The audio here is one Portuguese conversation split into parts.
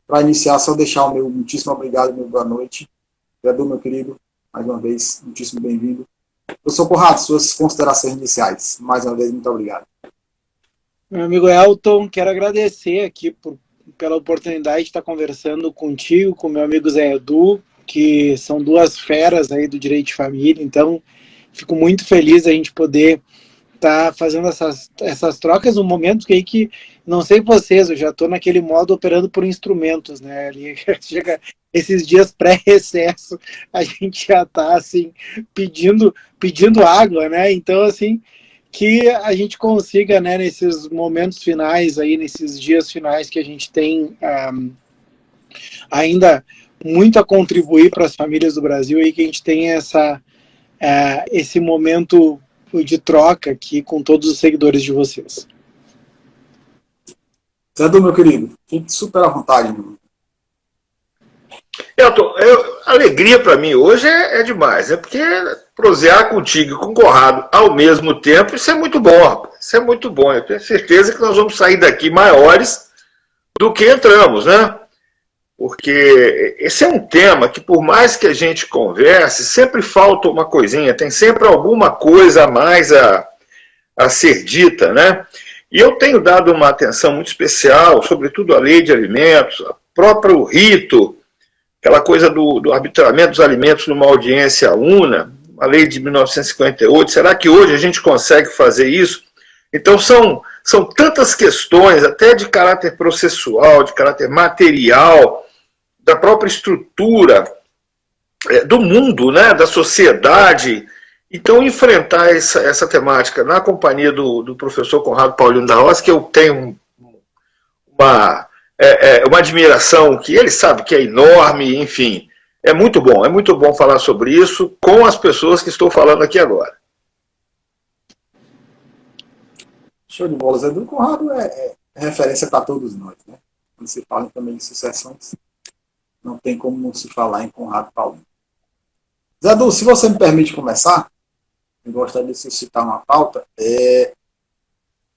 Para iniciar, só deixar o meu muitíssimo obrigado, meu boa noite. Vereador, meu querido, mais uma vez, muitíssimo bem-vindo. Professor Conrado, suas considerações iniciais. Mais uma vez, muito obrigado. Meu amigo Elton, quero agradecer aqui pela oportunidade de estar conversando contigo, com meu amigo Zé Edu, que são duas feras aí do direito de família, então fico muito feliz a gente poder estar fazendo essas trocas no momento que não sei vocês, eu já estou naquele modo operando por instrumentos, né? Ali chega esses dias pré-recesso, a gente já está assim pedindo água, né? Então assim que a gente consiga, né, nesses momentos finais aí, nesses dias finais que a gente tem ainda muito a contribuir para as famílias do Brasil e que a gente tenha esse momento de troca aqui com todos os seguidores de vocês. Zé Edu, meu querido, fique super à vontade, meu. Alegria para mim hoje é demais, porque prosear contigo e com o Conrado ao mesmo tempo, isso é muito bom, rapaz. Isso é muito bom. Eu tenho certeza que nós vamos sair daqui maiores do que entramos, né? Porque esse é um tema que, por mais que a gente converse, sempre falta uma coisinha, tem sempre alguma coisa a mais a ser dita, né? E eu tenho dado uma atenção muito especial, sobretudo à lei de alimentos, ao próprio rito, aquela coisa do arbitramento dos alimentos numa audiência una, a lei de 1958, será que hoje a gente consegue fazer isso? Então são tantas questões, até de caráter processual, de caráter material, da própria estrutura do mundo, né, da sociedade. Então enfrentar essa temática na companhia do professor Conrado Paulino da Roça, que eu tenho uma admiração que ele sabe que é enorme, enfim, é muito bom falar sobre isso com as pessoas que estou falando aqui agora. Show de bola, Zé Edu. Conrado é referência para todos nós, né? Quando se fala também em sucessões, não tem como não se falar em Conrado Paulino. Zé Edu, se você me permite começar, eu gostaria de citar uma pauta,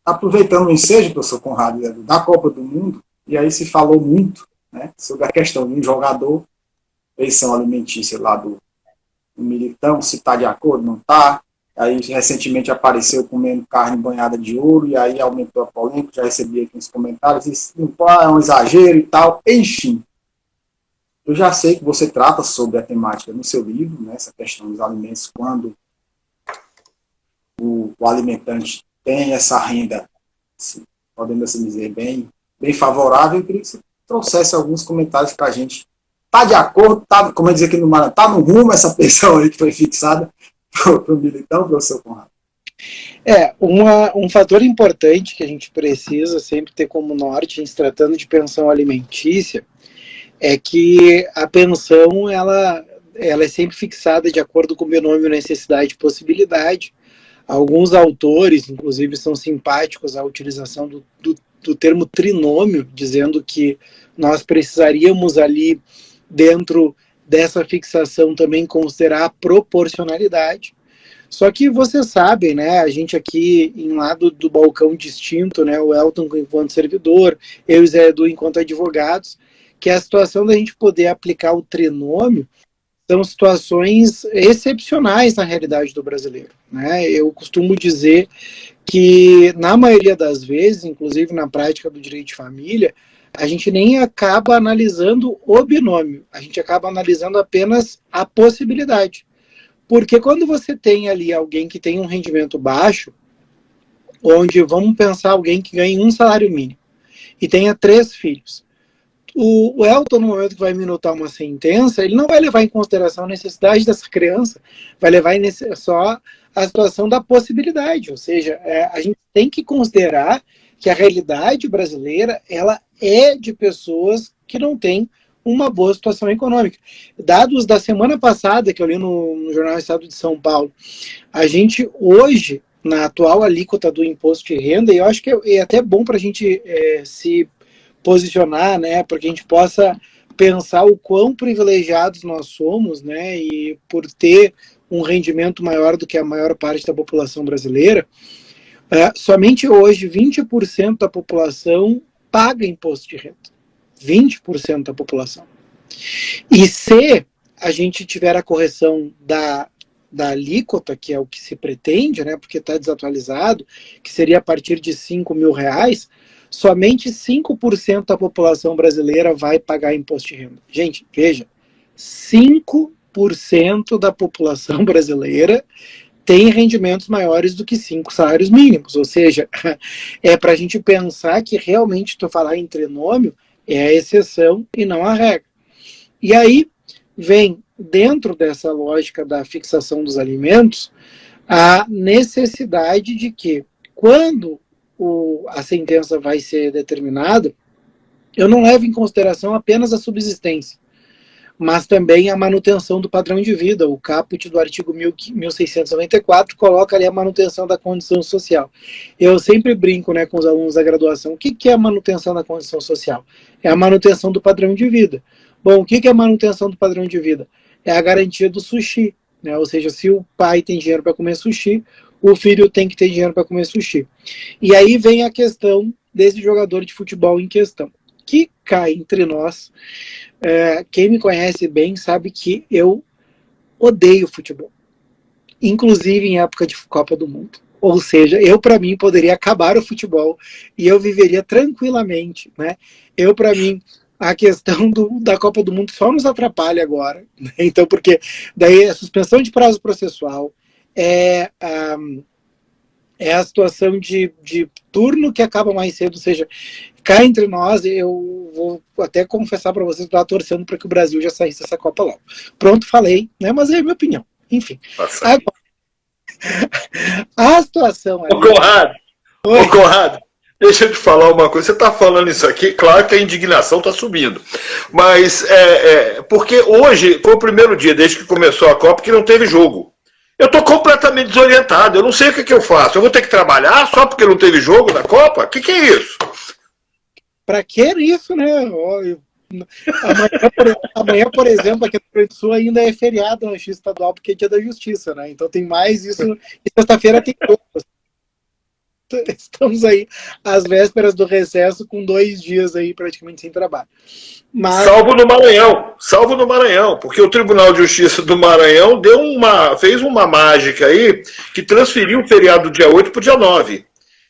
aproveitando o ensejo, professor Conrado, Zé Edu, da Copa do Mundo, e aí se falou muito, né, sobre a questão de um jogador, pensão alimentícia lá do Militão, se está de acordo, não está. Aí recentemente apareceu comendo carne banhada de ouro, e aí aumentou a polêmica, já recebi aqui uns comentários, isso é um exagero e tal, enfim. Eu já sei que você trata sobre a temática no seu livro, né, essa questão dos alimentos, quando o alimentante tem essa renda, assim, podemos assim dizer, bem favorável. Eu queria que você trouxesse alguns comentários para a gente. Está de acordo, como eu dizia aqui no Maranhão, está no rumo essa pensão aí que foi fixada para o Militão, professor Conrado? Um fator importante que a gente precisa sempre ter como norte em se tratando de pensão alimentícia é que a pensão ela é sempre fixada de acordo com o binômio necessidade e possibilidade. Alguns autores, inclusive, são simpáticos à utilização do termo trinômio, dizendo que nós precisaríamos ali, dentro dessa fixação, também considerar a proporcionalidade. Só que vocês sabem, né, a gente aqui em lado do balcão distinto, né, o Elton enquanto servidor, eu e o Zé Edu enquanto advogados, que a situação da gente poder aplicar o trinômio são situações excepcionais na realidade do brasileiro, né? Eu costumo dizer que, na maioria das vezes, inclusive na prática do direito de família, a gente nem acaba analisando o binômio, a gente acaba analisando apenas a possibilidade. Porque quando você tem ali alguém que tem um rendimento baixo, onde vamos pensar alguém que ganha um salário mínimo e tenha 3 filhos, o Elton, no momento que vai minutar uma sentença, ele não vai levar em consideração a necessidade dessa criança, vai levar só a situação da possibilidade, ou seja, a gente tem que considerar que a realidade brasileira ela é de pessoas que não têm uma boa situação econômica. Dados da semana passada, que eu li no Jornal Estado de São Paulo, a gente hoje, na atual alíquota do imposto de renda, e eu acho que é até bom para a gente se posicionar, né, para que a gente possa pensar o quão privilegiados nós somos, né, e por ter um rendimento maior do que a maior parte da população brasileira, somente hoje 20% da população paga imposto de renda. 20% da população. E se a gente tiver a correção da alíquota, que é o que se pretende, né, porque está desatualizado, que seria a partir de R$5.000, somente 5% da população brasileira vai pagar imposto de renda. Gente, veja, 5% da população brasileira tem rendimentos maiores do que 5 salários mínimos, ou seja, é para a gente pensar que realmente, tu falar em trinômio, é a exceção e não a regra. E aí vem, dentro dessa lógica da fixação dos alimentos, a necessidade de que, quando a sentença vai ser determinada, eu não levo em consideração apenas a subsistência, mas também a manutenção do padrão de vida. O caput do artigo 1694 coloca ali a manutenção da condição social. Eu sempre brinco, né, com os alunos da graduação. O que é a manutenção da condição social? É a manutenção do padrão de vida. Bom, o que é a manutenção do padrão de vida? É a garantia do sushi, né? Ou seja, se o pai tem dinheiro para comer sushi, o filho tem que ter dinheiro para comer sushi. E aí vem a questão desse jogador de futebol em questão, que cai entre nós. Quem me conhece bem sabe que eu odeio futebol, inclusive em época de Copa do Mundo. Ou seja, para mim, poderia acabar o futebol e eu viveria tranquilamente, né? Para mim, a questão da Copa do Mundo só nos atrapalha agora, né? Então, porque daí a suspensão de prazo processual, a situação de turno que acaba mais cedo, ou seja, cá entre nós, eu vou até confessar para vocês que eu estava torcendo para que o Brasil já saísse dessa Copa logo. Pronto, falei, né? Mas é a minha opinião. Enfim. Agora, a situação... Ô, Conrado, deixa eu te falar uma coisa. Você está falando isso aqui, claro que a indignação está subindo. Mas porque hoje foi o primeiro dia, desde que começou a Copa, que não teve jogo. Eu estou completamente desorientado, eu não sei o que eu faço. Eu vou ter que trabalhar só porque não teve jogo na Copa? O que é isso? Para que isso, né? Amanhã, por exemplo, aqui no Rio Grande do Sul ainda é feriado no Justiça Estadual, porque é dia da Justiça, né? Então tem mais isso. E sexta-feira tem outras. Estamos aí às vésperas do recesso, com 2 dias aí praticamente sem trabalho. Mas... Salvo no Maranhão, porque o Tribunal de Justiça do Maranhão fez uma mágica aí que transferiu o feriado do dia 8 para o dia 9.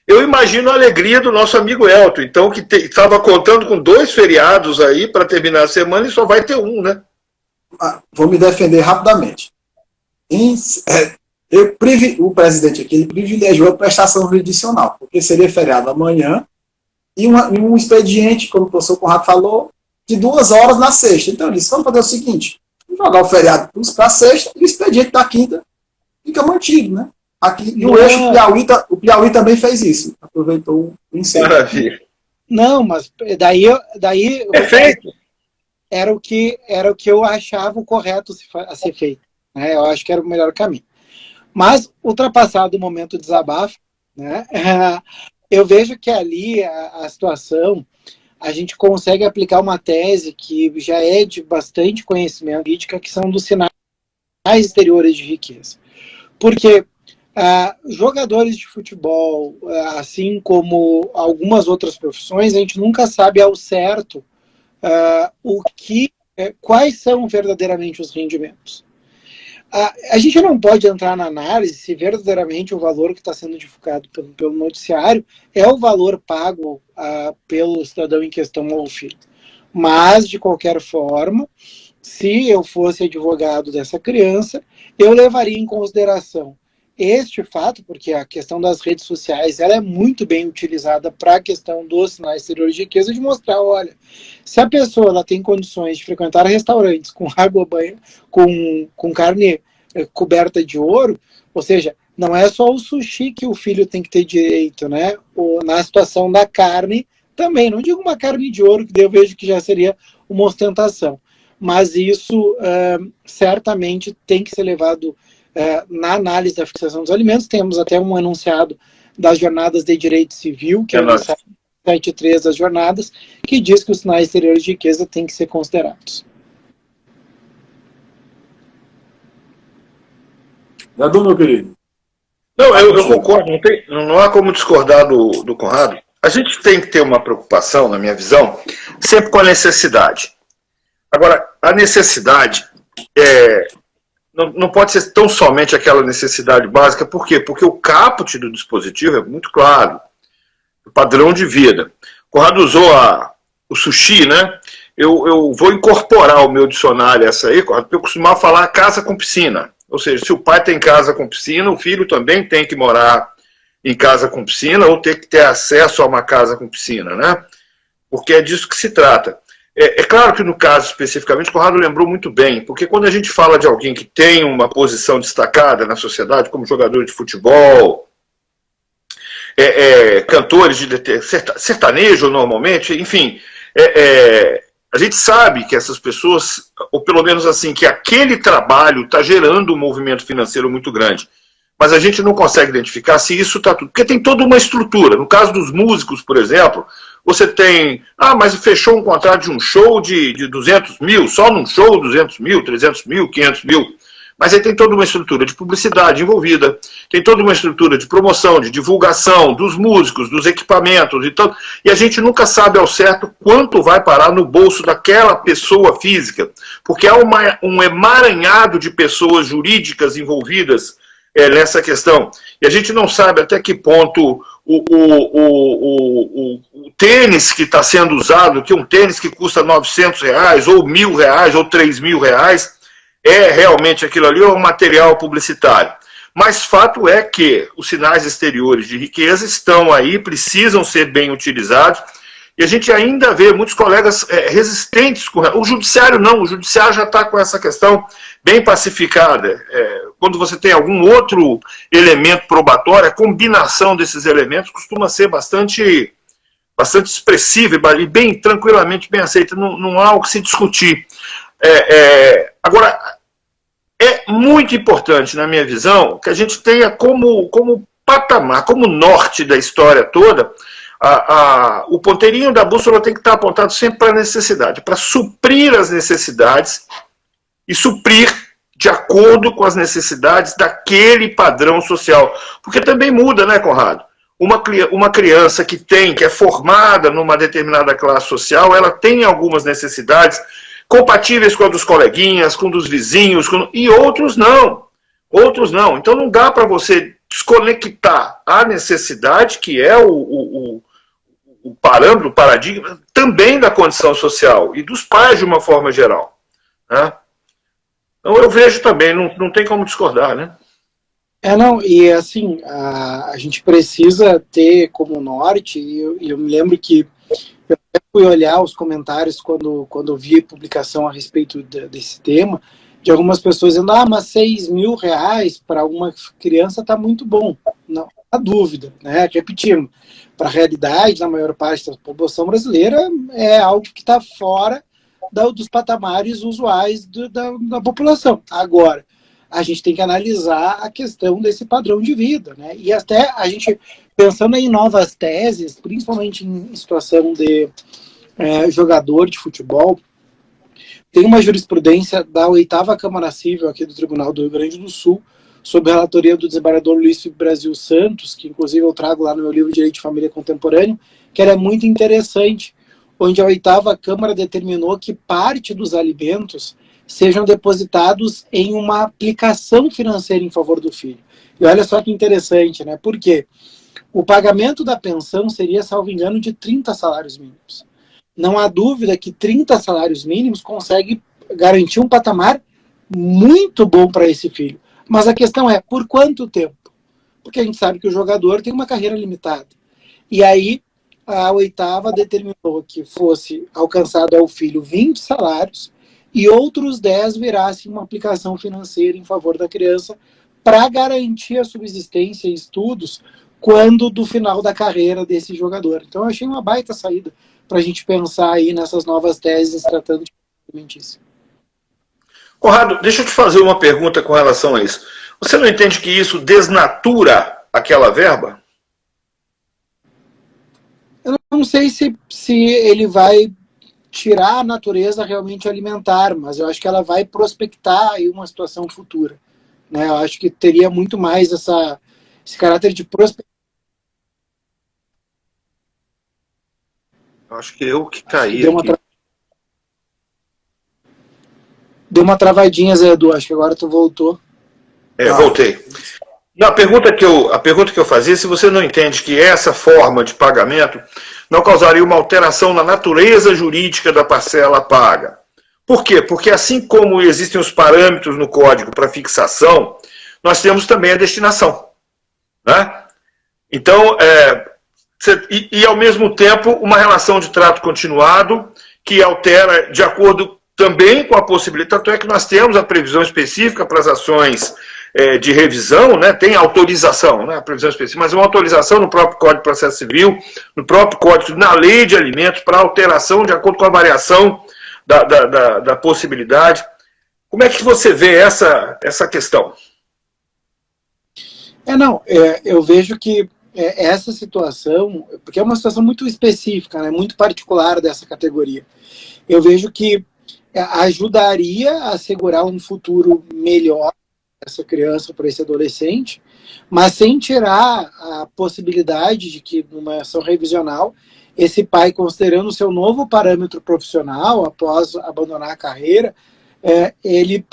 Eu imagino a alegria do nosso amigo Elton, então, que estava contando com 2 feriados aí para terminar a semana e só vai ter um, né? Vou me defender rapidamente. O presidente aqui privilegiou a prestação jurisdicional, porque seria feriado amanhã e um expediente, como o professor Conrado falou, de 2 horas na sexta. Então ele disse, vamos fazer o seguinte, vamos jogar o feriado para a sexta e o expediente da quinta fica mantido, né? Aqui, e o eixo o Piauí também fez isso, aproveitou o ensejo. Maravilha. Não, mas daí Perfeito. Era o que eu achava o correto a ser feito, né? Eu acho que era o melhor caminho. Mas, ultrapassado o momento de desabafo, né, eu vejo que ali a situação, a gente consegue aplicar uma tese que já é de bastante conhecimento política, que são dos sinais exteriores de riqueza. Porque jogadores de futebol, assim como algumas outras profissões, a gente nunca sabe ao certo quais são verdadeiramente os rendimentos. A gente não pode entrar na análise se verdadeiramente o valor que está sendo divulgado pelo noticiário é o valor pago pelo cidadão em questão ao filho. Mas, de qualquer forma, se eu fosse advogado dessa criança, eu levaria em consideração este fato, porque a questão das redes sociais ela é muito bem utilizada para a questão dos sinais exteriores de riqueza, de mostrar, olha, se a pessoa ela tem condições de frequentar restaurantes com água, banho, com carne coberta de ouro, ou seja, não é só o sushi que o filho tem que ter direito, né? Na situação da carne também, não digo uma carne de ouro, que eu vejo que já seria uma ostentação, mas isso certamente tem que ser levado na análise da fixação dos alimentos. Temos até um enunciado das jornadas de direito civil, que é o 73 das jornadas, que diz que os sinais exteriores de riqueza têm que ser considerados. Meu querido. Não, eu concordo, não há como discordar do Conrado. a gente tem que ter uma preocupação, na minha visão, sempre com a necessidade. Agora, a necessidade não pode ser tão somente aquela necessidade básica. Por quê? Porque o caput do dispositivo é muito claro. O padrão de vida. O Conrado usou o sushi, né? Eu vou incorporar o meu dicionário essa aí, Conrado, porque eu costumava falar casa com piscina. Ou seja, se o pai tem casa com piscina, o filho também tem que morar em casa com piscina ou ter que ter acesso a uma casa com piscina, né? Porque é disso que se trata. É claro que no caso especificamente, o Conrado lembrou muito bem, porque quando a gente fala de alguém que tem uma posição destacada na sociedade, como jogador de futebol, cantores de sertanejo normalmente, enfim, a gente sabe que essas pessoas, ou pelo menos assim, que aquele trabalho está gerando um movimento financeiro muito grande. Mas a gente não consegue identificar se isso está tudo. Porque tem toda uma estrutura. No caso dos músicos, por exemplo, você tem... mas fechou um contrato de um show de 200 mil, só num show 200 mil, 300 mil, 500 mil. Mas aí tem toda uma estrutura de publicidade envolvida, tem toda uma estrutura de promoção, de divulgação dos músicos, dos equipamentos e tal. E a gente nunca sabe ao certo quanto vai parar no bolso daquela pessoa física. Porque há um emaranhado de pessoas jurídicas envolvidas nessa questão. E a gente não sabe até que ponto o tênis que está sendo usado, que é um tênis que custa R$900, ou R$1.000, ou R$3.000, é realmente aquilo ali ou um material publicitário. Mas fato é que os sinais exteriores de riqueza estão aí, precisam ser bem utilizados, e a gente ainda vê muitos colegas resistentes com... O judiciário não, o judiciário já está com essa questão bem pacificada. Quando você tem algum outro elemento probatório, a combinação desses elementos costuma ser bastante expressiva e bem tranquilamente bem aceita, não há o que se discutir. Agora, é muito importante, na minha visão, que a gente tenha como patamar, como norte da história toda, o ponteirinho da bússola tem que estar apontado sempre para a necessidade, para suprir as necessidades e suprir de acordo com as necessidades daquele padrão social. Porque também muda, né, Conrado? Uma criança que é formada numa determinada classe social, ela tem algumas necessidades compatíveis com a dos coleguinhas, com dos vizinhos, e outros não. Outros não. Então não dá para você desconectar a necessidade, que é o parâmetro, o paradigma, também da condição social e dos pais de uma forma geral. Né? Então eu vejo também, não tem como discordar, né? Não, e assim, a gente precisa ter como norte, e eu me lembro que eu fui olhar os comentários quando eu vi publicação a respeito desse tema, de algumas pessoas dizendo, mas R$6.000 para uma criança está muito bom. Não há dúvida, né? Repetindo, para a realidade, na maior parte da população brasileira, é algo que está fora dos patamares usuais da população. Agora, a gente tem que analisar a questão desse padrão de vida, né? E até a gente, pensando em novas teses, principalmente em situação de jogador de futebol, tem uma jurisprudência da 8ª Câmara Civil aqui do Tribunal do Rio Grande do Sul, sob a relatoria do desembargador Luiz Brasil Santos, que inclusive eu trago lá no meu livro Direito de Família Contemporâneo, que era muito interessante, onde a 8ª Câmara determinou que parte dos alimentos sejam depositados em uma aplicação financeira em favor do filho. E olha só que interessante, né? Por quê? O pagamento da pensão seria, salvo engano, de 30 salários mínimos. Não há dúvida que 30 salários mínimos consegue garantir um patamar muito bom para esse filho. Mas a questão é, por quanto tempo? Porque a gente sabe que o jogador tem uma carreira limitada. E aí, a 8ª determinou que fosse alcançado ao filho 20 salários e outros 10 virassem uma aplicação financeira em favor da criança para garantir a subsistência e estudos quando do final da carreira desse jogador. Então eu achei uma baita saída para a gente pensar aí nessas novas teses tratando de alimentício. Conrado, deixa eu te fazer uma pergunta com relação a isso. Você não entende que isso desnatura aquela verba? Eu não sei se ele vai tirar a natureza realmente alimentar, mas eu acho que ela vai prospectar aí uma situação futura. Né? Eu acho que teria muito mais esse caráter de prospecção. Acho que eu que caí Deu aqui. Deu uma travadinha, Zé Edu, acho que agora tu voltou. Voltei. Não, a pergunta que eu fazia, se você não entende que essa forma de pagamento não causaria uma alteração na natureza jurídica da parcela paga. Por quê? Porque assim como existem os parâmetros no código para fixação, nós temos também a destinação. Né? Então, ao mesmo tempo, uma relação de trato continuado que altera de acordo também com a possibilidade, tanto é que nós temos a previsão específica para as ações de revisão, né, tem autorização, né, a previsão específica, mas uma autorização no próprio Código de Processo Civil, no próprio Código, na Lei de Alimentos, para alteração de acordo com a variação da possibilidade. Como é que você vê essa questão? Eu vejo que essa situação, porque é uma situação muito específica, né, muito particular dessa categoria, eu vejo que ajudaria a assegurar um futuro melhor para essa criança, para esse adolescente, mas sem tirar a possibilidade de que, numa ação revisional, esse pai, considerando o seu novo parâmetro profissional, após abandonar a carreira, ele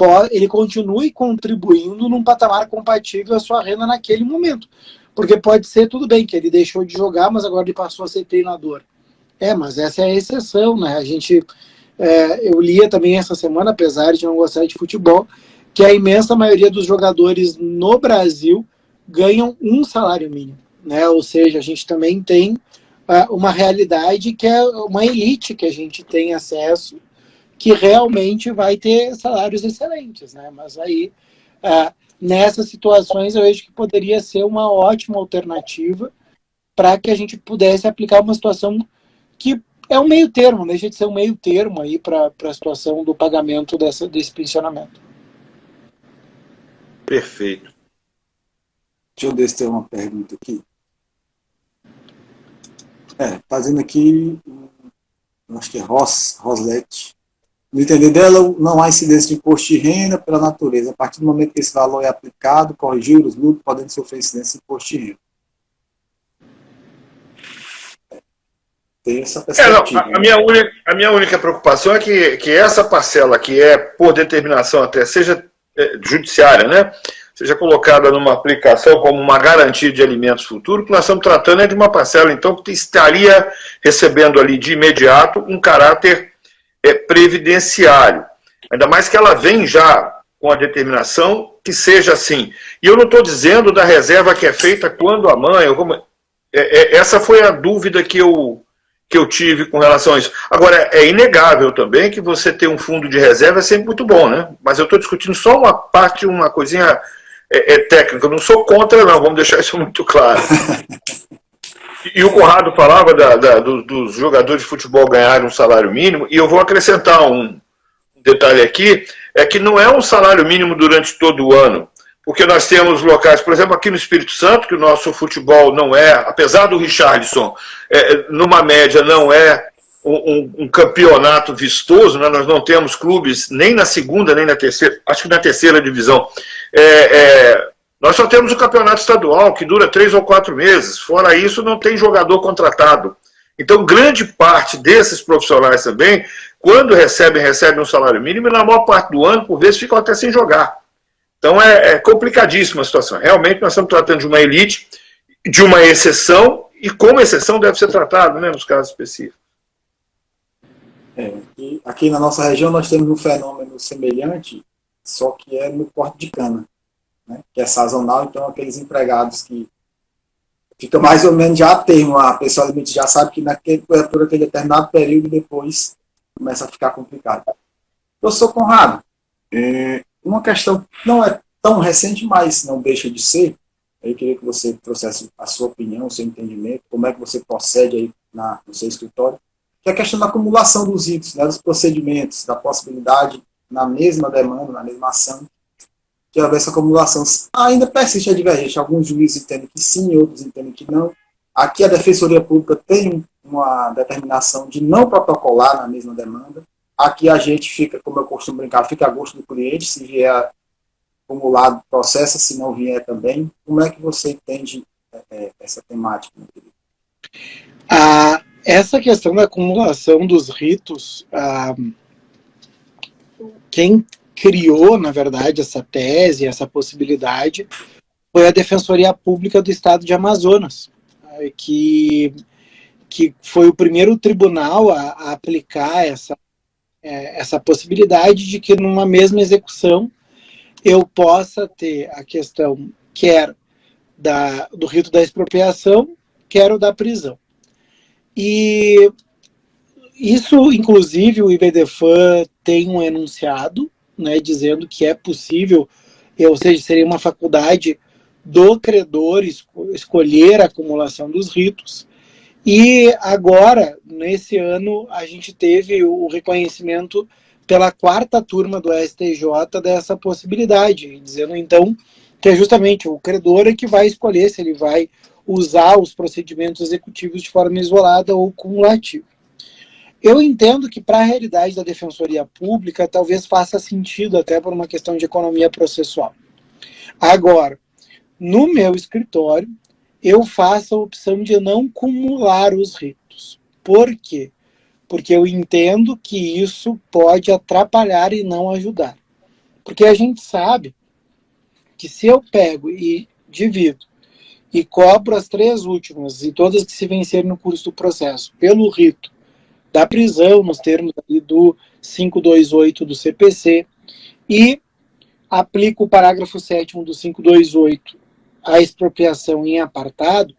continue contribuindo num patamar compatível à sua renda naquele momento. Porque pode ser, tudo bem, que ele deixou de jogar, mas agora ele passou a ser treinador. Mas essa é a exceção, né? Eu lia também essa semana, apesar de não gostar de futebol, que a imensa maioria dos jogadores no Brasil ganham um salário mínimo, né? Ou seja, a gente também tem uma realidade que é uma elite que a gente tem acesso, que realmente vai ter salários excelentes, né? Mas aí, nessas situações, eu vejo que poderia ser uma ótima alternativa para que a gente pudesse aplicar uma situação que é um meio termo, deixa de ser um meio termo aí para a situação do pagamento desse pensionamento. Perfeito. Deixa eu ver se tem uma pergunta aqui. Fazendo aqui, acho que é Roslete. No entender dela, não há incidência de imposto de renda pela natureza. A partir do momento que esse valor é aplicado, corrigir os lucros, podem sofrer incidência de imposto de renda. Tem essa perspectiva. A minha única preocupação é que essa parcela, que é por determinação até, seja judiciária, né, seja colocada numa aplicação como uma garantia de alimentos futuros, que nós estamos tratando de uma parcela, então, que estaria recebendo ali de imediato um caráter previdenciário. Ainda mais que ela vem já com a determinação que seja assim. E eu não estou dizendo da reserva que é feita quando a mãe... essa foi a dúvida que eu tive com relação a isso. Agora, é inegável também que você ter um fundo de reserva é sempre muito bom, né? Mas eu estou discutindo só uma parte, uma coisinha técnica. Eu não sou contra, não, vamos deixar isso muito claro. E o Conrado falava dos jogadores de futebol ganharem um salário mínimo, e eu vou acrescentar um detalhe aqui, é que não é um salário mínimo durante todo o ano, porque nós temos locais, por exemplo, aqui no Espírito Santo, que o nosso futebol não é, apesar do Richarlison, numa média não é um campeonato vistoso, né? Nós não temos clubes nem na segunda, nem na terceira, acho que na terceira divisão. Nós só temos o campeonato estadual, que dura 3 ou 4 meses. Fora isso, não tem jogador contratado. Então, grande parte desses profissionais também, quando recebem um salário mínimo, e na maior parte do ano, por vezes, ficam até sem jogar. Então, é complicadíssima a situação. Realmente, nós estamos tratando de uma elite, de uma exceção, e como exceção deve ser tratado, né, nos casos específicos. E aqui na nossa região, nós temos um fenômeno semelhante, só que é no corte de cana. Né, que é sazonal, então aqueles empregados que fica mais ou menos já a termo, a pessoa já sabe que por aquele determinado período depois começa a ficar complicado. Professor Conrado, uma questão que não é tão recente, mas não deixa de ser, eu queria que você trouxesse a sua opinião, o seu entendimento, como é que você procede aí no seu escritório, que é a questão da acumulação dos ritos, né, dos procedimentos, da possibilidade na mesma demanda, na mesma ação, que haver essa acumulação. Ainda persiste a divergência. Alguns juízes entendem que sim, outros entendem que não. Aqui a Defensoria Pública tem uma determinação de não protocolar na mesma demanda. Aqui a gente fica, como eu costumo brincar, fica a gosto do cliente, se vier acumulado, processa, se não vier também. Como é que você entende essa temática, meu querido? Essa questão da acumulação dos ritos, quem criou, na verdade, essa tese, essa possibilidade, foi a Defensoria Pública do Estado de Amazonas, que foi o primeiro tribunal a aplicar essa possibilidade de que numa mesma execução eu possa ter a questão quer do rito da expropriação, quer o da prisão. E isso, inclusive, o IBDFAN tem um enunciado, né, dizendo que é possível, ou seja, seria uma faculdade do credor escolher a acumulação dos ritos. E agora, nesse ano, a gente teve o reconhecimento pela 4ª turma do STJ dessa possibilidade, dizendo então que é justamente o credor é que vai escolher se ele vai usar os procedimentos executivos de forma isolada ou cumulativa. Eu entendo que para a realidade da Defensoria Pública talvez faça sentido até por uma questão de economia processual. Agora, no meu escritório, eu faço a opção de não cumular os ritos. Por quê? Porque eu entendo que isso pode atrapalhar e não ajudar. Porque a gente sabe que se eu pego e divido e cobro as 3 últimas e todas que se vencerem no curso do processo pelo rito da prisão, nos termos ali do 528 do CPC, e aplico o parágrafo 7º do 528, a expropriação em apartado,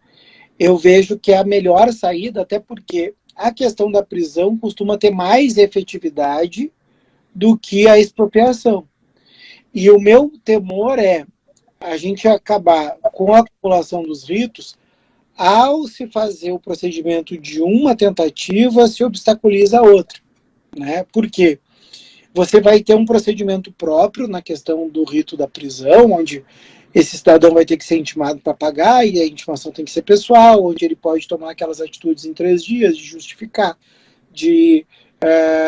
eu vejo que é a melhor saída, até porque a questão da prisão costuma ter mais efetividade do que a expropriação. E o meu temor é a gente acabar com a acumulação dos ritos. Ao se fazer o procedimento de uma tentativa, se obstaculiza a outra, né? Por quê? Você vai ter um procedimento próprio na questão do rito da prisão, onde esse cidadão vai ter que ser intimado para pagar, e a intimação tem que ser pessoal, onde ele pode tomar aquelas atitudes em 3 dias, de justificar, de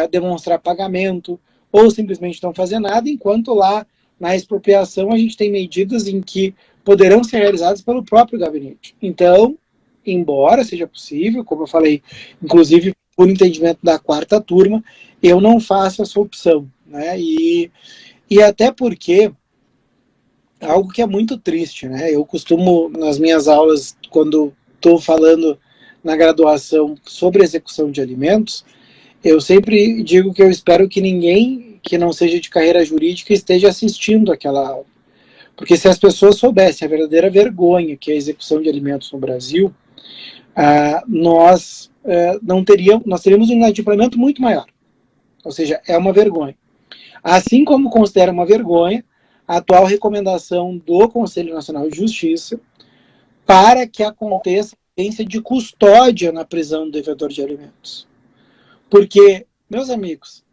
demonstrar pagamento, ou simplesmente não fazer nada, enquanto lá na expropriação a gente tem medidas em que poderão ser realizadas pelo próprio gabinete. Então, embora seja possível, como eu falei, inclusive por entendimento da 4ª turma, eu não faço essa opção, né? E até porque algo que é muito triste, né? Eu costumo, nas minhas aulas, quando estou falando na graduação sobre execução de alimentos, eu sempre digo que eu espero que ninguém que não seja de carreira jurídica esteja assistindo aquela aula. Porque se as pessoas soubessem a verdadeira vergonha que é a execução de alimentos no Brasil, nós teríamos um inadimplemento muito maior. Ou seja, é uma vergonha. Assim como considera uma vergonha a atual recomendação do Conselho Nacional de Justiça para que aconteça a ausência de custódia na prisão do devedor de alimentos. Porque, meus amigos,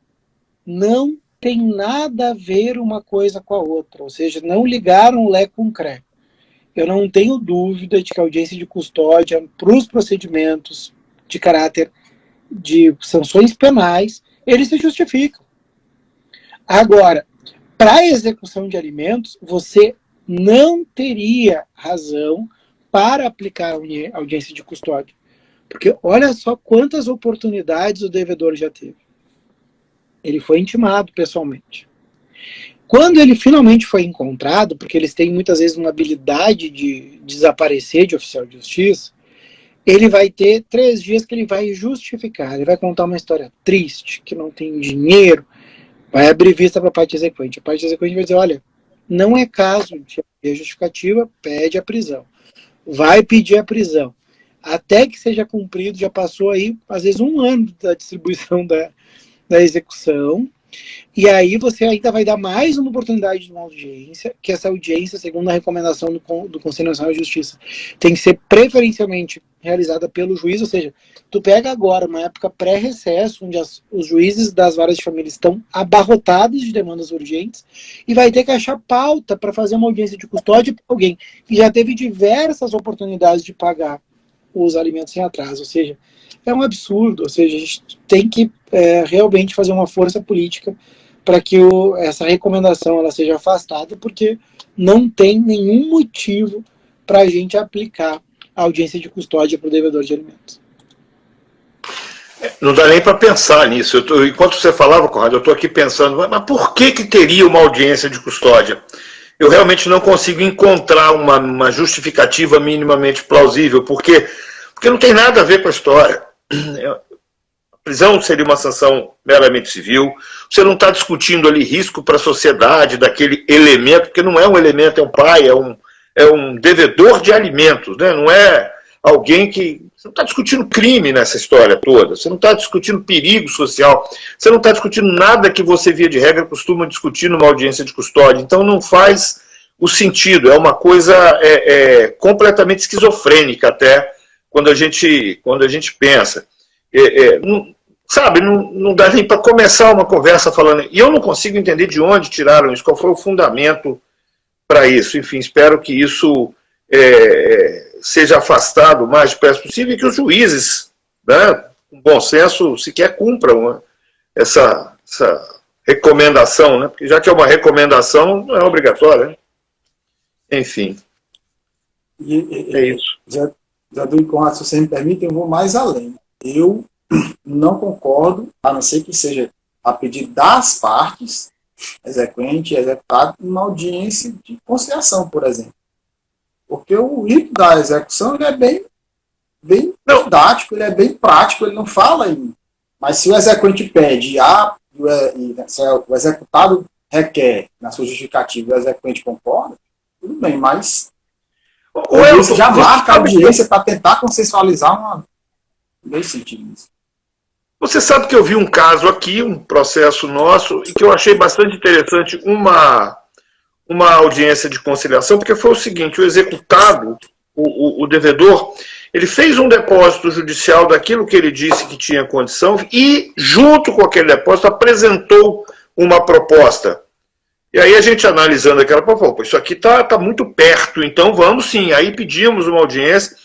não tem nada a ver uma coisa com a outra. Ou seja, não ligaram Lé com Cré. Eu não tenho dúvida de que a audiência de custódia para os procedimentos de caráter de sanções penais, eles se justificam. Agora, para a execução de alimentos, você não teria razão para aplicar a audiência de custódia. Porque olha só quantas oportunidades o devedor já teve. Ele foi intimado pessoalmente. Quando ele finalmente foi encontrado, porque eles têm muitas vezes uma habilidade de desaparecer de oficial de justiça, ele vai ter 3 dias que ele vai justificar, ele vai contar uma história triste, que não tem dinheiro, vai abrir vista para a parte exequente. A parte exequente vai dizer, olha, não é caso de justificativa, pede a prisão. Vai pedir a prisão. Até que seja cumprido, já passou aí, às vezes, 1 ano da distribuição da execução, e aí você ainda vai dar mais uma oportunidade de uma audiência, que essa audiência, segundo a recomendação do Conselho Nacional de Justiça, tem que ser preferencialmente realizada pelo juiz, ou seja, tu pega agora uma época pré-recesso, onde os juízes das varas de família estão abarrotados de demandas urgentes, e vai ter que achar pauta para fazer uma audiência de custódia para alguém que já teve diversas oportunidades de pagar os alimentos em atraso, ou seja, é um absurdo, ou seja, a gente tem que realmente fazer uma força política para que essa recomendação ela seja afastada, porque não tem nenhum motivo para a gente aplicar a audiência de custódia para o devedor de alimentos. Não dá nem para pensar nisso. Enquanto você falava, Conrado, eu estou aqui pensando, mas por que teria uma audiência de custódia? Eu realmente não consigo encontrar uma justificativa minimamente plausível, porque não tem nada a ver com a história. A prisão seria uma sanção meramente civil, você não está discutindo ali risco para a sociedade daquele elemento, porque não é um elemento, é um pai, é um devedor de alimentos, né? Não é alguém que... Você não está discutindo crime nessa história toda, você não está discutindo perigo social, você não está discutindo nada que você, via de regra, costuma discutir numa audiência de custódia. Então não faz o sentido, é uma coisa completamente esquizofrênica até, quando a gente pensa. Não dá nem para começar uma conversa falando... E eu não consigo entender de onde tiraram isso, qual foi o fundamento para isso. Enfim, espero que isso... seja afastado o mais depressa possível e que os juízes, né, com bom senso, sequer cumpram essa recomendação, né, porque já que é uma recomendação, não é obrigatória. Né? Enfim, é isso. Zé Conrado, se você me permite, eu vou mais além. Eu não concordo, a não ser que seja a pedido das partes, exequente e executado, uma audiência de conciliação, por exemplo. Porque o rito da execução ele é bem didático, ele é bem prático, ele não fala em... Mas se o exequente pede se o executado requer, na sua justificativa, o exequente concorda, tudo bem, mas você já marca a audiência para tentar consensualizar meio sentido nisso. Você sabe que eu vi um caso aqui, um processo nosso, e que eu achei bastante interessante uma audiência de conciliação, porque foi o seguinte: o executado, o devedor, ele fez um depósito judicial daquilo que ele disse que tinha condição e, junto com aquele depósito, apresentou uma proposta. E aí a gente, analisando aquela proposta, isso aqui está muito perto, então vamos sim. Aí pedimos uma audiência,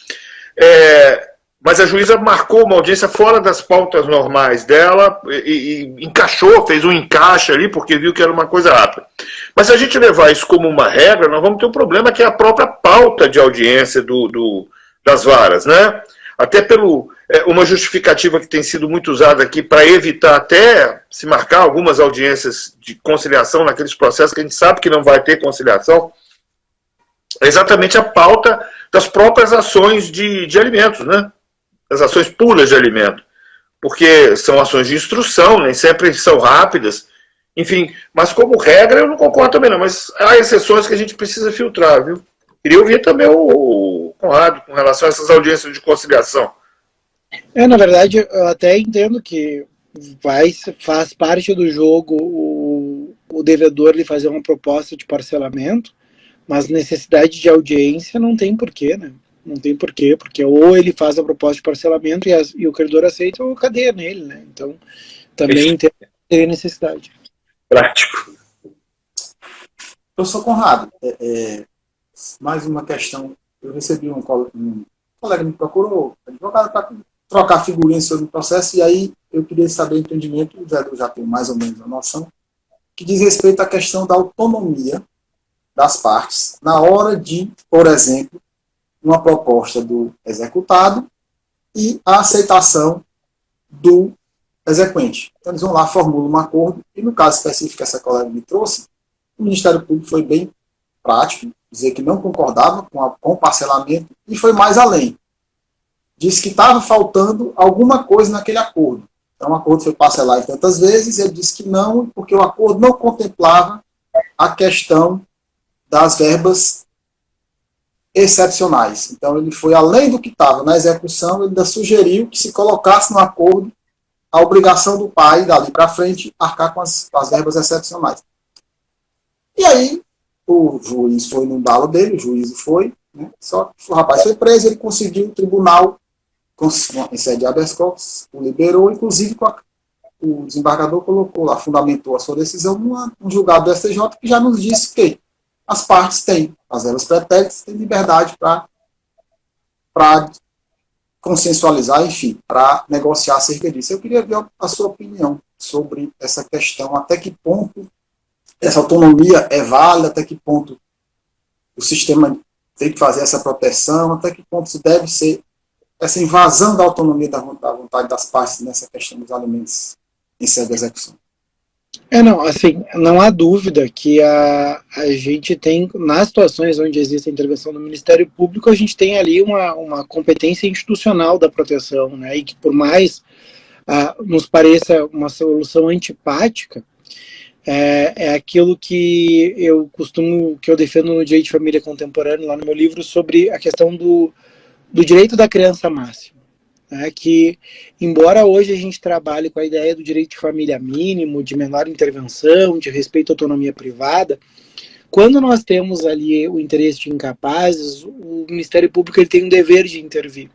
mas a juíza marcou uma audiência fora das pautas normais dela e encaixou, fez um encaixe ali, porque viu que era uma coisa rápida. Mas se a gente levar isso como uma regra, nós vamos ter um problema que é a própria pauta de audiência das varas, né? Até uma justificativa que tem sido muito usada aqui para evitar até se marcar algumas audiências de conciliação naqueles processos que a gente sabe que não vai ter conciliação, é exatamente a pauta das próprias ações de alimentos, né? As ações puras de alimento, porque são ações de instrução, nem sempre são rápidas, enfim, mas como regra eu não concordo também não, mas há exceções que a gente precisa filtrar, viu? Queria ouvir também o Conrado com relação a essas audiências de conciliação. Na verdade, eu até entendo que faz parte do jogo o devedor ele fazer uma proposta de parcelamento, mas necessidade de audiência não tem porquê, né? Não tem porquê, porque ou ele faz a proposta de parcelamento e o credor aceita, ou cadeia nele, né? Então, também teria necessidade. Prático. Professor Conrado, mais uma questão. Eu recebi um colega me procurou, advogado, para trocar figurinhas sobre o processo, e aí eu queria saber o entendimento, o Zé já tem mais ou menos a noção, que diz respeito à questão da autonomia das partes na hora de, por exemplo, uma proposta do executado e a aceitação do exequente. Então, eles vão lá, formulam um acordo, e no caso específico que essa colega me trouxe, o Ministério Público foi bem prático, dizer que não concordava com o parcelamento, e foi mais além. Disse que estava faltando alguma coisa naquele acordo. Então, o acordo foi parcelado tantas vezes, ele disse que não, porque o acordo não contemplava a questão das verbas excepcionais. Então, ele foi além do que estava na execução, ele ainda sugeriu que se colocasse no acordo a obrigação do pai, dali para frente, arcar com as verbas excepcionais. E aí, o juiz foi no embalo dele, o juiz foi, né? Só que o rapaz foi preso, ele conseguiu, o tribunal, em sede de habeas corpus, o liberou, inclusive o desembargador colocou lá, fundamentou a sua decisão num julgado do STJ, que já nos disse que as partes têm, as verbas pretéritas, têm liberdade para consensualizar, enfim, para negociar acerca disso. Eu queria ver a sua opinião sobre essa questão, até que ponto essa autonomia é válida, até que ponto o sistema tem que fazer essa proteção, até que ponto isso deve ser essa invasão da autonomia da vontade das partes nessa questão dos alimentos em sede de execução? Não, assim, não há dúvida que a gente tem, nas situações onde existe a intervenção do Ministério Público, a gente tem ali uma competência institucional da proteção, né, e que por mais nos pareça uma solução antipática, é aquilo que eu defendo no Direito de Família Contemporâneo, lá no meu livro, sobre a questão do direito da criança máxima. Que, embora hoje a gente trabalhe com a ideia do direito de família mínimo, de menor intervenção, de respeito à autonomia privada, quando nós temos ali o interesse de incapazes, o Ministério Público ele tem um dever de intervir.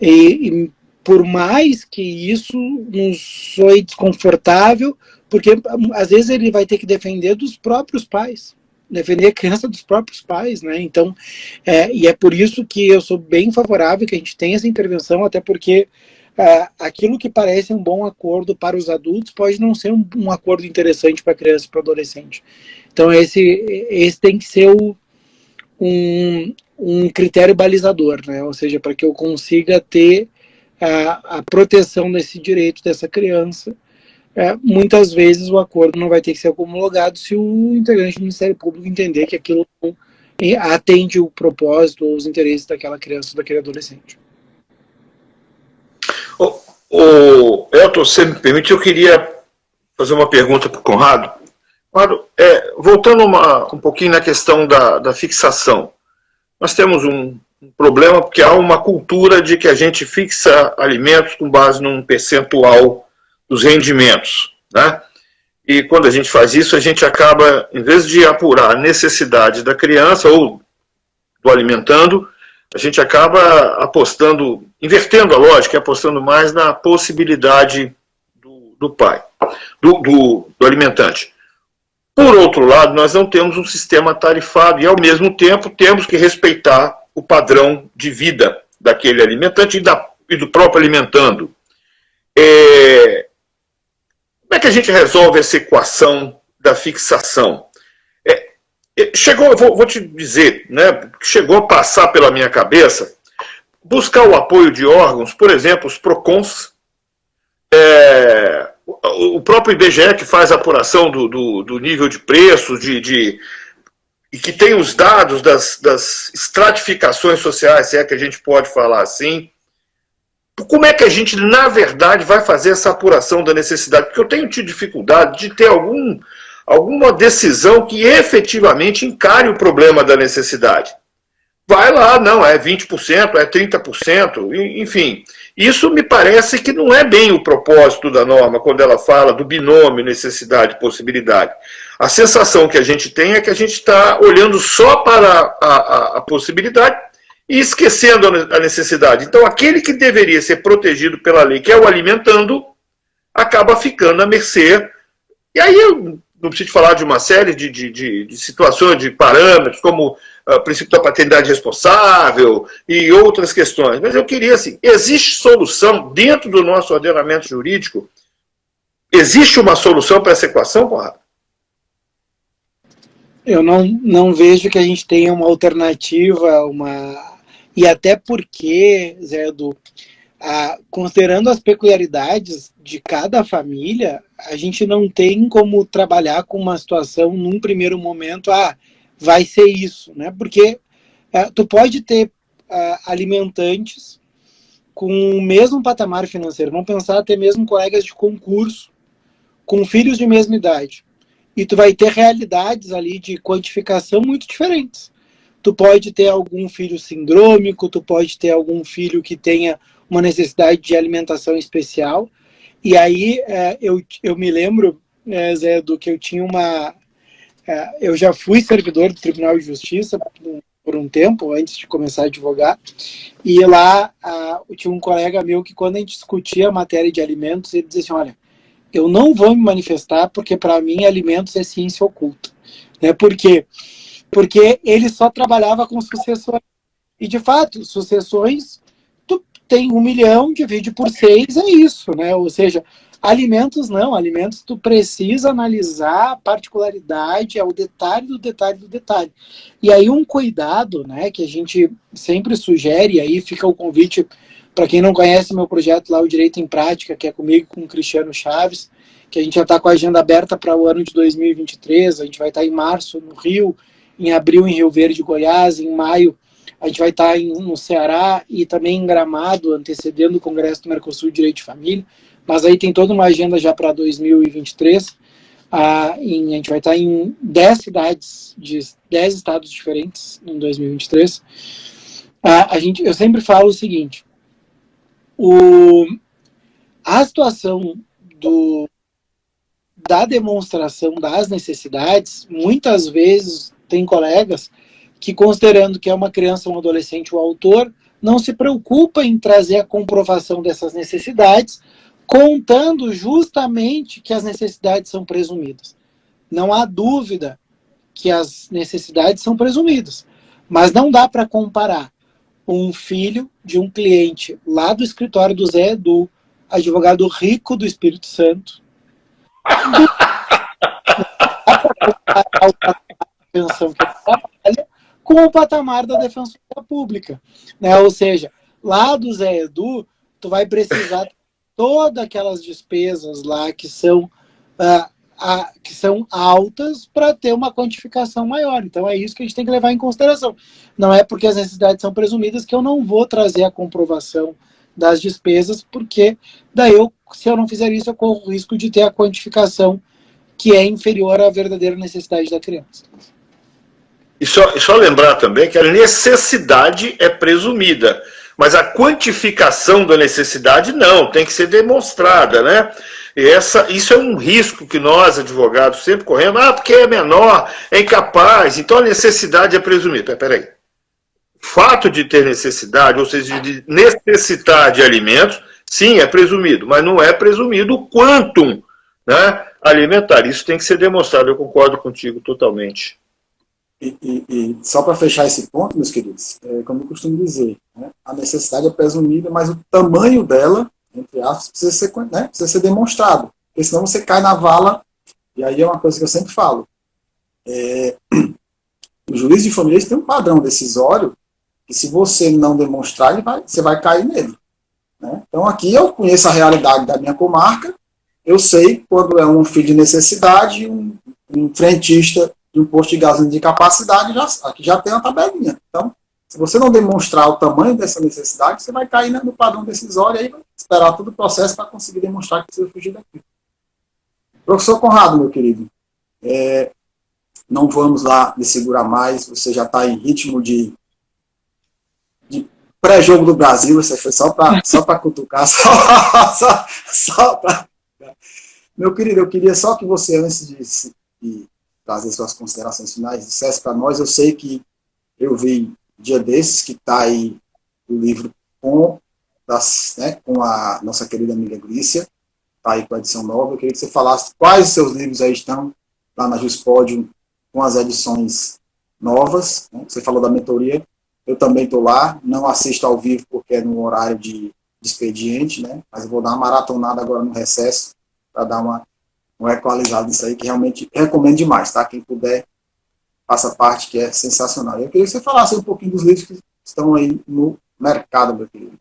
E por mais que isso nos soe desconfortável, porque às vezes ele vai ter que defender dos próprios pais, defender a criança dos próprios pais, né? Então, e é por isso que eu sou bem favorável que a gente tenha essa intervenção, até porque aquilo que parece um bom acordo para os adultos pode não ser um acordo interessante para a criança e para o adolescente. Então, esse tem que ser um critério balizador, né? Ou seja, para que eu consiga ter a proteção desse direito dessa criança. Muitas vezes o acordo não vai ter que ser homologado se o integrante do Ministério Público entender que aquilo não atende o propósito ou os interesses daquela criança ou daquele adolescente. Elton, se me permite, eu queria fazer uma pergunta para o Conrado. Conrado, voltando um pouquinho na questão da fixação. Nós temos um problema porque há uma cultura de que a gente fixa alimentos com base num percentual dos rendimentos, né? E quando a gente faz isso, a gente acaba, em vez de apurar a necessidade da criança ou do alimentando, a gente acaba apostando, invertendo a lógica, apostando mais na possibilidade do pai, do alimentante. Por outro lado, nós não temos um sistema tarifado e, ao mesmo tempo, temos que respeitar o padrão de vida daquele alimentante e do próprio alimentando. Como é que a gente resolve essa equação da fixação? Vou te dizer, né, chegou a passar pela minha cabeça buscar o apoio de órgãos, por exemplo, os PROCONs, o próprio IBGE que faz a apuração do nível de preços, e que tem os dados das estratificações sociais, se é que a gente pode falar assim. Como é que a gente, na verdade, vai fazer essa apuração da necessidade? Porque eu tenho tido dificuldade de ter alguma decisão que efetivamente encare o problema da necessidade. Vai lá, não, é 20%, é 30%, enfim. Isso me parece que não é bem o propósito da norma, quando ela fala do binômio necessidade e possibilidade. A sensação que a gente tem é que a gente está olhando só para a possibilidade e esquecendo a necessidade. Então, aquele que deveria ser protegido pela lei, que é o alimentando, acaba ficando à mercê. E aí eu não preciso falar de uma série de situações, de parâmetros, como o princípio da paternidade responsável e outras questões. Mas eu queria, assim, existe solução dentro do nosso ordenamento jurídico? Existe uma solução para essa equação, Conrado? Eu não vejo que a gente tenha uma alternativa, e até porque, Zé Edu, considerando as peculiaridades de cada família, a gente não tem como trabalhar com uma situação num primeiro momento, vai ser isso, né? Porque tu pode ter alimentantes com o mesmo patamar financeiro, vamos pensar até mesmo colegas de concurso, com filhos de mesma idade, e tu vai ter realidades ali de quantificação muito diferentes. Tu pode ter algum filho sindrômico, tu pode ter algum filho que tenha uma necessidade de alimentação especial. E aí eu me lembro, Zé, do que eu tinha eu já fui servidor do Tribunal de Justiça por um tempo, antes de começar a advogar, e lá tinha um colega meu que, quando a gente discutia a matéria de alimentos, ele dizia assim, olha, eu não vou me manifestar porque, para mim, alimentos é ciência oculta. Né? Por quê? Porque ele só trabalhava com sucessões. E, de fato, sucessões, tu tem 1 milhão, divide por 6, é isso. Né? Ou seja, alimentos não. Alimentos tu precisa analisar a particularidade, o detalhe do detalhe do detalhe. E aí um cuidado, né, que a gente sempre sugere, aí fica o convite Para quem não conhece meu projeto lá, o Direito em Prática, que é comigo, com o Cristiano Chaves, que a gente já está com a agenda aberta para o ano de 2023, a gente vai estar em março no Rio, em abril em Rio Verde, Goiás, em maio a gente vai estar no Ceará e também em Gramado, antecedendo o Congresso do Mercosul de Direito de Família, mas aí tem toda uma agenda já para 2023. A gente vai estar em 10 cidades, de 10 estados diferentes em 2023. Eu sempre falo o seguinte, a situação da demonstração das necessidades, muitas vezes tem colegas que, considerando que é uma criança ou um adolescente o autor, não se preocupa em trazer a comprovação dessas necessidades, contando justamente que as necessidades são presumidas. Não há dúvida que as necessidades são presumidas, mas não dá para comparar um filho de um cliente lá do escritório do Zé Edu, advogado rico do Espírito Santo, pensão que ele trabalha, com o patamar da Defensoria Pública, né? Ou seja, lá do Zé Edu, tu vai precisar todas aquelas despesas lá que são altas para ter uma quantificação maior. Então é isso que a gente tem que levar em consideração. Não é porque as necessidades são presumidas que eu não vou trazer a comprovação das despesas, porque daí se eu não fizer isso, eu corro o risco de ter a quantificação que é inferior à verdadeira necessidade da criança. E só lembrar também que a necessidade é presumida, mas a quantificação da necessidade não, tem que ser demonstrada, né? Isso é um risco que nós, advogados, sempre corremos, porque é menor, é incapaz, então a necessidade é presumida. Peraí. O fato de ter necessidade, ou seja, de necessitar de alimentos, sim, é presumido, mas não é presumido o quantum, né, alimentar. Isso tem que ser demonstrado, eu concordo contigo totalmente. E só para fechar esse ponto, meus queridos, como eu costumo dizer, né, a necessidade é presumida, mas o tamanho dela, entre aspas, precisa ser demonstrado, porque senão você cai na vala, e aí é uma coisa que eu sempre falo. O juiz de família tem um padrão decisório, que se você não demonstrar, você vai cair nele. Né? Então aqui eu conheço a realidade da minha comarca, eu sei quando é um filho de necessidade, um frentista de um posto de gasolina de capacidade, aqui já tem uma tabelinha. Então, se você não demonstrar o tamanho dessa necessidade, você vai cair no padrão decisório e aí vai esperar todo o processo para conseguir demonstrar que precisa fugir daqui. Professor Conrado, meu querido, não vamos lá me segurar mais, você já está em ritmo de pré-jogo do Brasil, você foi só para cutucar, só para... Meu querido, eu queria só que você, antes de trazer suas considerações finais, dissesse para nós, eu sei que eu vi dia desses que está aí o livro com a nossa querida amiga Glícia, está aí com a edição nova, eu queria que você falasse quais seus livros aí estão lá na Juspodium com as edições novas, né? Você falou da mentoria, eu também estou lá, não assisto ao vivo porque é no horário de expediente, né? Mas eu vou dar uma maratonada agora no recesso para dar uma equalizada nisso aí, que realmente recomendo demais, tá? Quem puder, faça parte, que é sensacional. Eu queria que você falasse um pouquinho dos livros que estão aí no mercado, meu querido.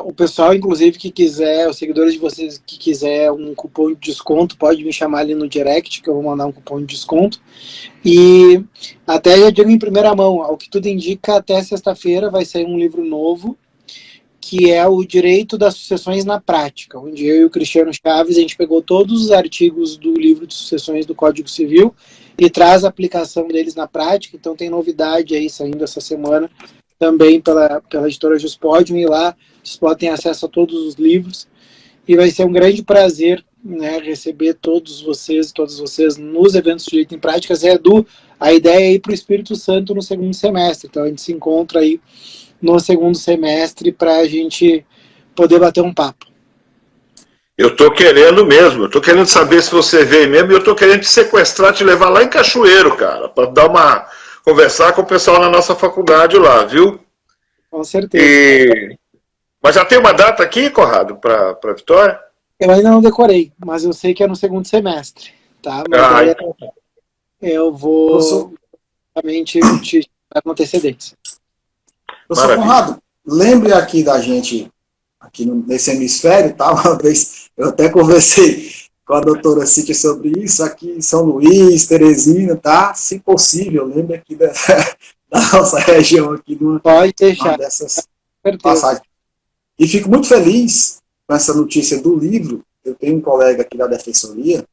O pessoal, inclusive, que quiser, os seguidores de vocês que quiser um cupom de desconto, pode me chamar ali no direct, que eu vou mandar um cupom de desconto. E até já digo em primeira mão, ao que tudo indica, até sexta-feira vai sair um livro novo, que é o Direito das Sucessões na Prática, onde eu e o Cristiano Chaves, a gente pegou todos os artigos do livro de sucessões do Código Civil e traz a aplicação deles na prática. Então tem novidade aí saindo essa semana, também pela editora Juspodium, e lá vocês podem ter acesso a todos os livros, e vai ser um grande prazer, né, receber todas vocês nos eventos de Direito em Prática. Zé Edu, a ideia é ir para o Espírito Santo no segundo semestre, então a gente se encontra aí no segundo semestre para a gente poder bater um papo. Eu estou querendo mesmo, eu estou querendo saber se você veio mesmo, e eu estou querendo te sequestrar, te levar lá em Cachoeiro, cara, para conversar com o pessoal na nossa faculdade lá, viu? Com certeza. Mas já tem uma data aqui, Conrado, para Vitória? Eu ainda não decorei, mas eu sei que é no segundo semestre, tá? Mas então... eu vou realmente te dar uma antecedência. Professor Conrado, lembre aqui da gente, aqui nesse hemisfério, tá? Uma vez eu até conversei com a doutora Cíntia sobre isso, aqui em São Luís, Teresina, tá? Se possível, lembre aqui da nossa região, aqui de Pode deixar. uma dessas passagens. E fico muito feliz com essa notícia do livro. Eu tenho um colega aqui da Defensoria,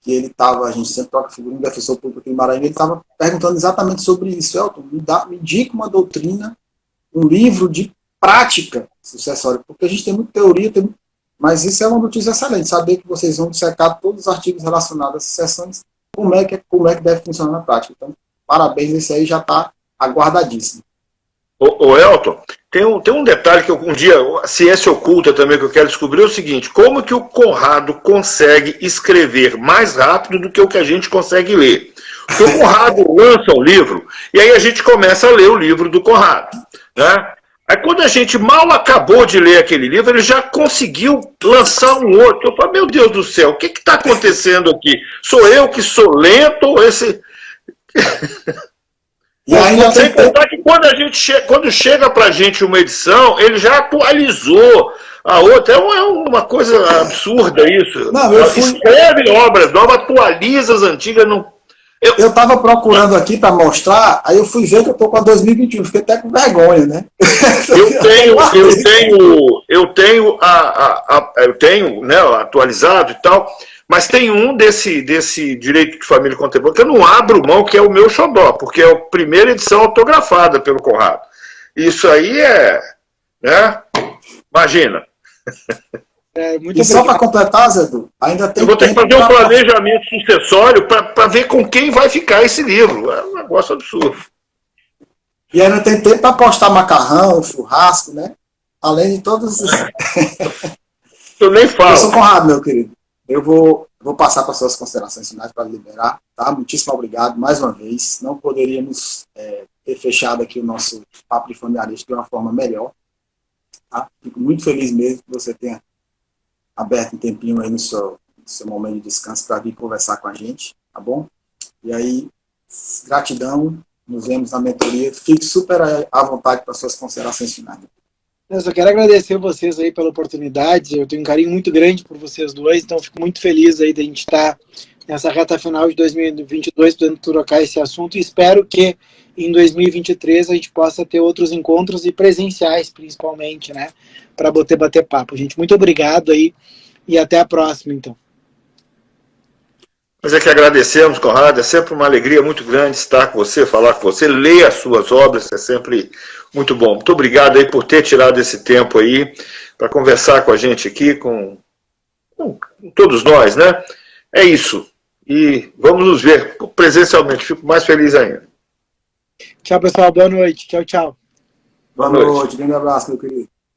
que ele estava, a gente sempre troca figurinha, defensor público aqui em Maranhão, ele estava perguntando exatamente sobre isso. Elton, me indica uma doutrina, um livro de prática sucessória, porque a gente tem muita teoria, mas isso é uma notícia excelente, saber que vocês vão dissecar todos os artigos relacionados às sucessões, como é que deve funcionar na prática. Então, parabéns, esse aí já está aguardadíssimo. Ô Elton, tem um detalhe que um dia, a ciência oculta também, que eu quero descobrir, é o seguinte: como que o Conrado consegue escrever mais rápido do que o que a gente consegue ler? Porque o Conrado lança um livro, e aí a gente começa a ler o livro do Conrado, né? Aí quando a gente mal acabou de ler aquele livro, ele já conseguiu lançar um outro. Eu falo, meu Deus do céu, o que está acontecendo aqui? Sou eu que sou lento ou esse... E ainda sem contar que quando chega para a gente uma edição, ele já atualizou a outra. É uma coisa absurda isso. Não, escreve obras novas, atualiza as antigas. Não... Eu estava procurando aqui para mostrar, aí eu fui ver que eu estou com a 2021, fiquei até com vergonha, né? Eu tenho, né, atualizado e tal. Mas tem um desse direito de família contemporânea que eu não abro mão, que é o meu xodó, porque é a primeira edição autografada pelo Conrado. Isso aí é... né? Imagina. E só para completar, Zé Edu, ainda tem... Eu vou ter que fazer um planejamento sucessório para ver com quem vai ficar esse livro. É um negócio absurdo. E ainda tem tempo para postar macarrão, churrasco, né? Além de todos os... Eu nem falo. Eu sou Conrado, meu querido. Eu vou passar para as suas considerações finais para liberar, tá? Muitíssimo obrigado mais uma vez. Não poderíamos ter fechado aqui o nosso papo de familiarista de uma forma melhor, tá? Fico muito feliz mesmo que você tenha aberto um tempinho aí no seu momento de descanso para vir conversar com a gente, tá bom? E aí, gratidão, nos vemos na mentoria. Fique super à vontade para as suas considerações finais. Eu só quero agradecer vocês aí pela oportunidade. Eu tenho um carinho muito grande por vocês dois, então fico muito feliz aí de a gente estar nessa reta final de 2022 podendo trocar esse assunto, e espero que em 2023 a gente possa ter outros encontros, e presenciais principalmente, né, para bater papo. Gente, muito obrigado aí e até a próxima, então. Nós é que agradecemos, Conrado, é sempre uma alegria muito grande estar com você, falar com você, ler as suas obras, é sempre muito bom. Muito obrigado aí por ter tirado esse tempo aí para conversar com a gente aqui, com todos nós, né? É isso. E vamos nos ver presencialmente, fico mais feliz ainda. Tchau, pessoal, boa noite. Tchau, tchau. Boa noite, grande abraço, meu querido.